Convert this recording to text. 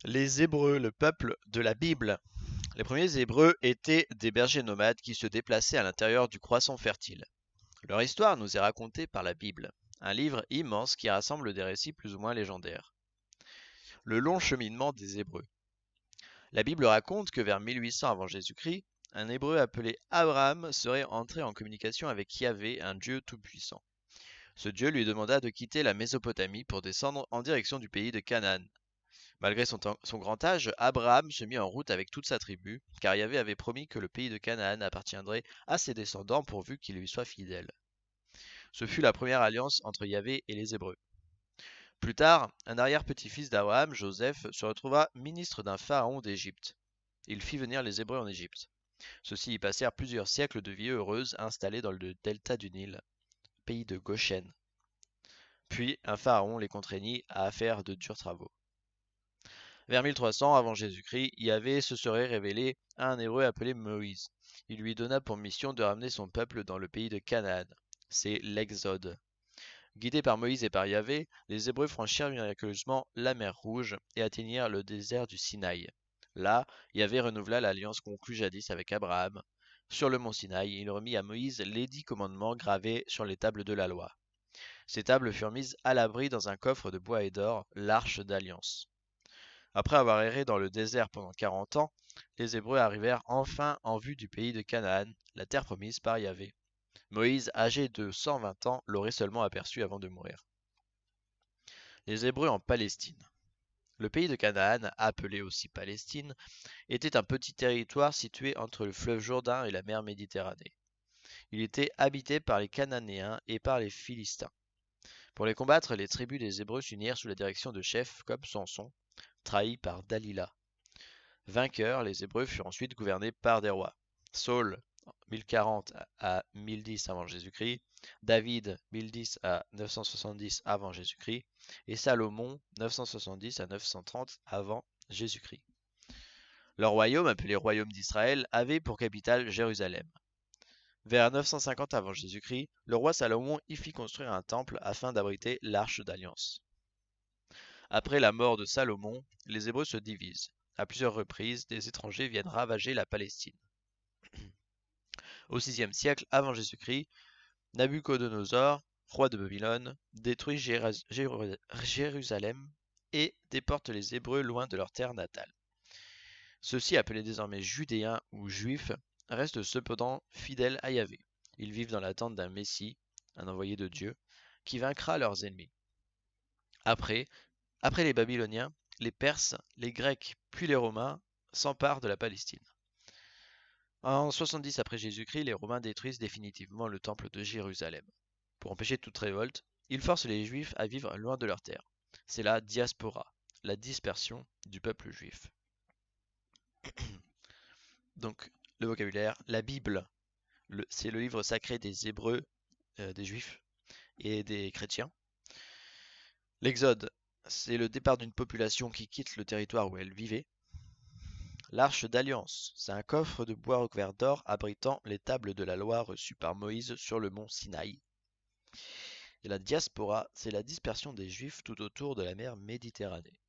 Les Hébreux, le peuple de la Bible. Les premiers Hébreux étaient des bergers nomades qui se déplaçaient à l'intérieur du croissant fertile. Leur histoire nous est racontée par la Bible, un livre immense qui rassemble des récits plus ou moins légendaires. Le long cheminement des Hébreux. La Bible raconte que vers 1800 avant Jésus-Christ, un Hébreu appelé Abraham serait entré en communication avec Yahvé, un Dieu tout-puissant. Ce Dieu lui demanda de quitter la Mésopotamie pour descendre en direction du pays de Canaan. Malgré son grand âge, Abraham se mit en route avec toute sa tribu, car Yahvé avait promis que le pays de Canaan appartiendrait à ses descendants pourvu qu'ils lui soient fidèles. Ce fut la première alliance entre Yahvé et les Hébreux. Plus tard, un arrière-petit-fils d'Abraham, Joseph, se retrouva ministre d'un pharaon d'Égypte. Il fit venir les Hébreux en Égypte. Ceux-ci y passèrent plusieurs siècles de vie heureuse installés dans le delta du Nil, pays de Goshen. Puis un pharaon les contraignit à faire de durs travaux. Vers 1300 avant Jésus-Christ, Yahvé se serait révélé à un Hébreu appelé Moïse. Il lui donna pour mission de ramener son peuple dans le pays de Canaan. C'est l'Exode. Guidés par Moïse et par Yahvé, les Hébreux franchirent miraculeusement la mer Rouge et atteignirent le désert du Sinaï. Là, Yahvé renouvela l'alliance conclue jadis avec Abraham. Sur le mont Sinaï, il remit à Moïse les 10 commandements gravés sur les tables de la loi. Ces tables furent mises à l'abri dans un coffre de bois et d'or, l'arche d'alliance. Après avoir erré dans le désert pendant 40 ans, les Hébreux arrivèrent enfin en vue du pays de Canaan, la terre promise par Yahvé. Moïse, âgé de 120 ans, l'aurait seulement aperçu avant de mourir. Les Hébreux en Palestine. Le pays de Canaan, appelé aussi Palestine, était un petit territoire situé entre le fleuve Jourdain et la mer Méditerranée. Il était habité par les Cananéens et par les Philistins. Pour les combattre, les tribus des Hébreux s'unirent sous la direction de chefs comme Samson, trahi par Dalila. Vainqueurs, les Hébreux furent ensuite gouvernés par des rois. Saul, 1040 à 1010 avant Jésus-Christ, David, 1010 à 970 avant Jésus-Christ, et Salomon, 970 à 930 avant Jésus-Christ. Leur royaume, appelé royaume d'Israël, avait pour capitale Jérusalem. Vers 950 avant Jésus-Christ, le roi Salomon y fit construire un temple afin d'abriter l'arche d'alliance. Après la mort de Salomon, les Hébreux se divisent. À plusieurs reprises, des étrangers viennent ravager la Palestine. Au VIe siècle avant Jésus-Christ, Nabuchodonosor, roi de Babylone, détruit Jérusalem et déporte les Hébreux loin de leur terre natale. Ceux-ci, appelés désormais Judéens ou Juifs, restent cependant fidèles à Yahvé. Ils vivent dans l'attente d'un Messie, un envoyé de Dieu, qui vaincra leurs ennemis. Après les Babyloniens, les Perses, les Grecs puis les Romains s'emparent de la Palestine. En 70 après Jésus-Christ, les Romains détruisent définitivement le temple de Jérusalem. Pour empêcher toute révolte, ils forcent les Juifs à vivre loin de leur terre. C'est la diaspora, la dispersion du peuple juif. Donc, le vocabulaire, la Bible, c'est le livre sacré des Hébreux, des Juifs et des chrétiens. L'Exode, c'est le départ d'une population qui quitte le territoire où elle vivait. L'Arche d'Alliance, c'est un coffre de bois recouvert d'or abritant les tables de la loi reçues par Moïse sur le mont Sinaï. Et la diaspora, c'est la dispersion des Juifs tout autour de la mer Méditerranée.